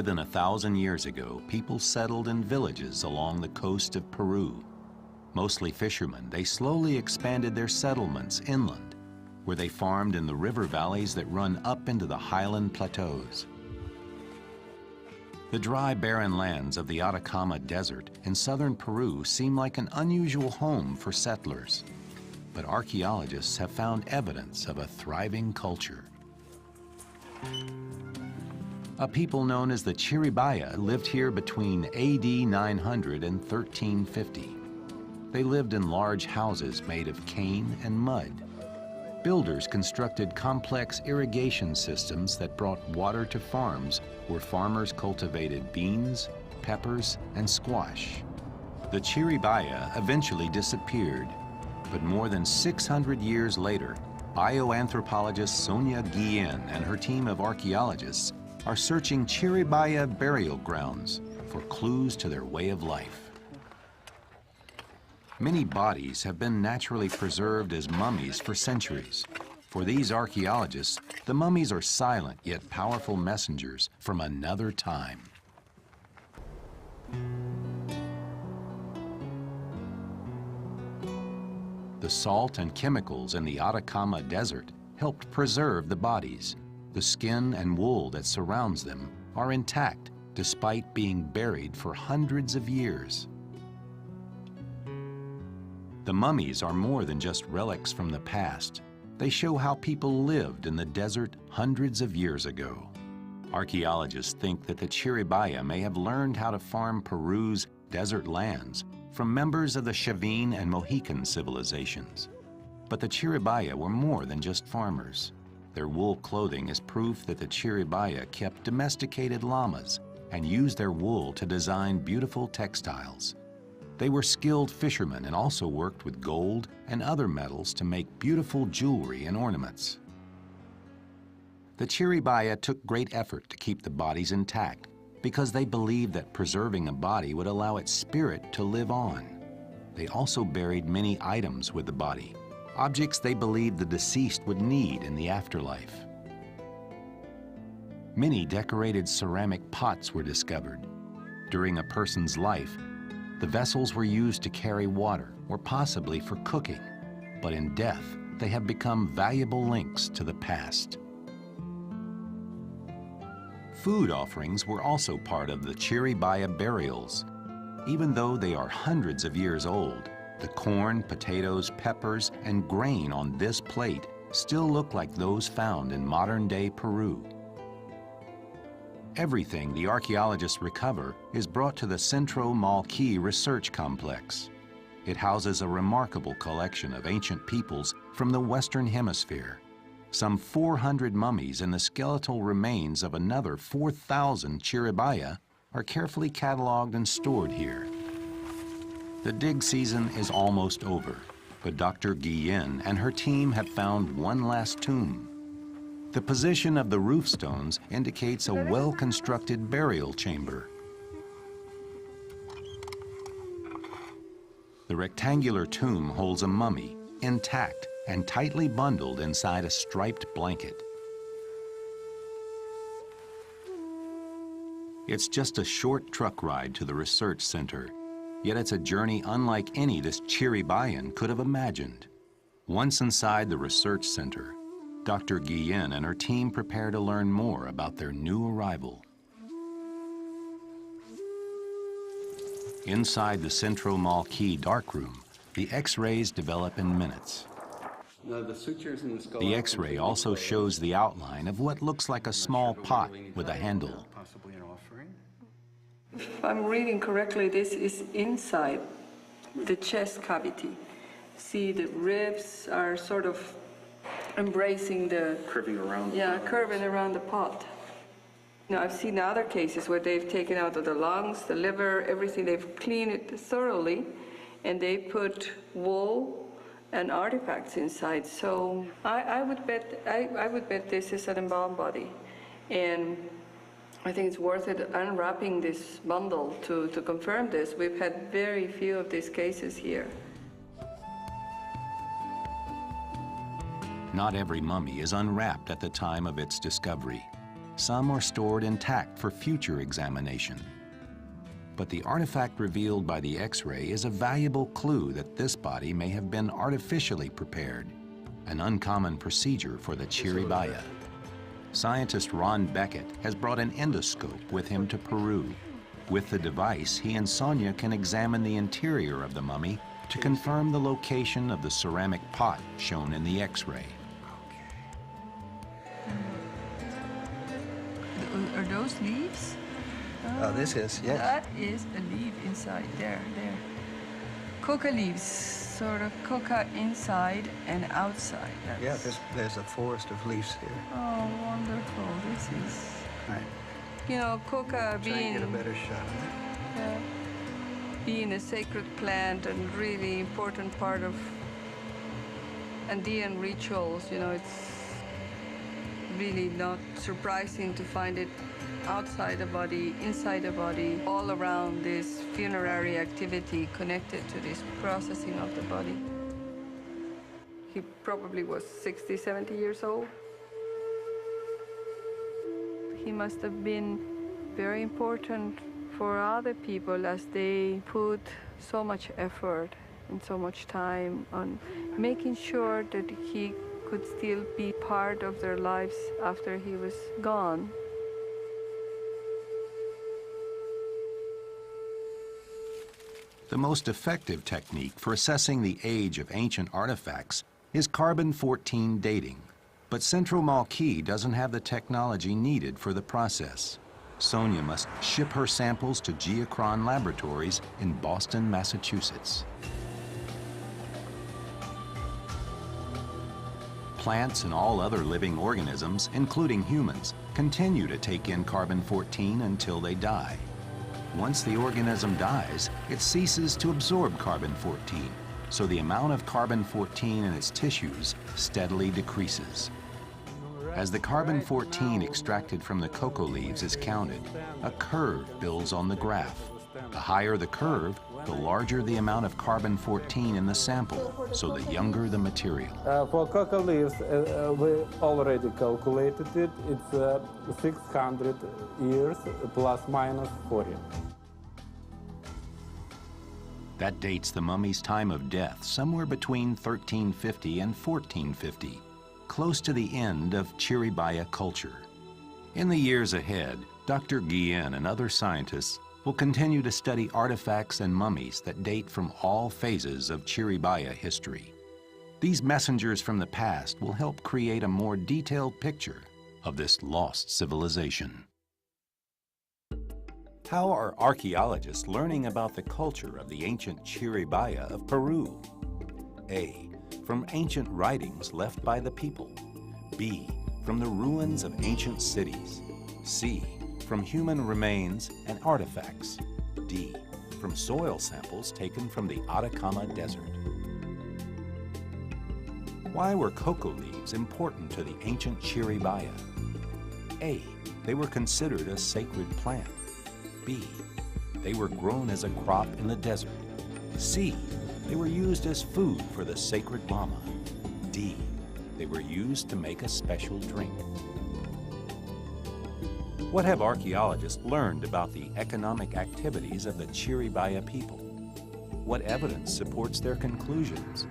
More than 1,000 years ago, people settled in villages along the coast of Peru. Mostly fishermen, they slowly expanded their settlements inland, where they farmed in the river valleys that run up into the highland plateaus. The dry, barren lands of the Atacama Desert in southern Peru seem like an unusual home for settlers, but archaeologists have found evidence of a thriving culture. A people known as the Chiribaya lived here between AD 900 and 1350. They lived in large houses made of cane and mud. Builders constructed complex irrigation systems that brought water to farms where farmers cultivated beans, peppers, and squash. The Chiribaya eventually disappeared, but more than 600 years later, bioanthropologist Sonia Guillen and her team of archaeologists are searching Chiribaya burial grounds for clues to their way of life. Many bodies have been naturally preserved as mummies for centuries. For these archaeologists, the mummies are silent yet powerful messengers from another time. The salt and chemicals in the Atacama Desert helped preserve the bodies. The skin and wool that surrounds them are intact despite being buried for hundreds of years. The mummies are more than just relics from the past. They show how people lived in the desert hundreds of years ago. Archaeologists think that the Chiribaya may have learned how to farm Peru's desert lands from members of the Chavin and Mohican civilizations. But the Chiribaya were more than just farmers. Their wool clothing is proof that the Chiribaya kept domesticated llamas and used their wool to design beautiful textiles. They were skilled fishermen and also worked with gold and other metals to make beautiful jewelry and ornaments. The Chiribaya took great effort to keep the bodies intact because they believed that preserving a body would allow its spirit to live on. They also buried many items with the body, objects they believed the deceased would need in the afterlife. Many decorated ceramic pots were discovered. During a person's life, the vessels were used to carry water or possibly for cooking, but in death, they have become valuable links to the past. Food offerings were also part of the Chiribaya burials. Even though they are hundreds of years old, the corn, potatoes, peppers, and grain on this plate still look like those found in modern-day Peru. Everything the archaeologists recover is brought to the Centro Malqui Research Complex. It houses a remarkable collection of ancient peoples from the Western Hemisphere. Some 400 mummies and the skeletal remains of another 4,000 Chiribaya are carefully cataloged and stored here. The dig season is almost over, but Dr. Guillen and her team have found one last tomb. The position of the roof stones indicates a well-constructed burial chamber. The rectangular tomb holds a mummy, intact and tightly bundled inside a striped blanket. It's just a short truck ride to the research center, yet it's a journey unlike any this Chiribayan could have imagined. Once inside the research center, Dr. Guillen and her team prepare to learn more about their new arrival. Inside the Centro Malqui darkroom, the X-rays develop in minutes. The X-ray also shows the outline of what looks like a small pot with a handle. If I'm reading correctly, this is inside the chest cavity. See, the ribs are sort of embracing the... Curving around. Yeah, curving around the pot. Now, I've seen other cases where they've taken out the lungs, the liver, everything. They've cleaned it thoroughly, and they put wool and artifacts inside. So I would bet this is an embalmed body, and I think it's worth it unwrapping this bundle to confirm this. We've had very few of these cases here. Not every mummy is unwrapped at the time of its discovery. Some are stored intact for future examination. But the artifact revealed by the X-ray is a valuable clue that this body may have been artificially prepared, an uncommon procedure for the Chiribaya. Scientist Ron Beckett has brought an endoscope with him to Peru. With the device, he and Sonia can examine the interior of the mummy to confirm the location of the ceramic pot shown in the X-ray. Are those leaves? This is, yes. That is a leaf inside, there. Coca leaves, sort of coca inside and outside. Yeah, there's a forest of leaves here. Oh, wonderful, this is... Right. You know, coca Try and get a being... better shot of it. Being a sacred plant and really important part of Andean rituals, you know, it's really not surprising to find it outside the body, inside the body, all around this funerary activity connected to this processing of the body. He probably was 60, 70 years old. He must have been very important for other people as they put so much effort and so much time on making sure that he could still be part of their lives after he was gone. The most effective technique for assessing the age of ancient artifacts is carbon-14 dating. But Central Malqui doesn't have the technology needed for the process. Sonia must ship her samples to Geochron Laboratories in Boston, Massachusetts. Plants and all other living organisms, including humans, continue to take in carbon-14 until they die. Once the organism dies, it ceases to absorb carbon-14, so the amount of carbon-14 in its tissues steadily decreases. As the carbon-14 extracted from the cocoa leaves is counted, a curve builds on the graph. The higher the curve, the larger the amount of carbon-14 in the sample, so the younger the material. For cocoa leaves, we already calculated it. It's 600 years plus minus 40. That dates the mummy's time of death somewhere between 1350 and 1450, close to the end of Chiribaya culture. In the years ahead, Dr. Guillen and other scientists will continue to study artifacts and mummies that date from all phases of Chiribaya history. These messengers from the past will help create a more detailed picture of this lost civilization. How are archaeologists learning about the culture of the ancient Chiribaya of Peru? A. From ancient writings left by the people. B. From the ruins of ancient cities. C. From human remains and artifacts. D. From soil samples taken from the Atacama Desert. Why were cocoa leaves important to the ancient Chiribaya? A. They were considered a sacred plant. B. They were grown as a crop in the desert. C. They were used as food for the sacred llama. D. They were used to make a special drink. What have archaeologists learned about the economic activities of the Chiribaya people? What evidence supports their conclusions?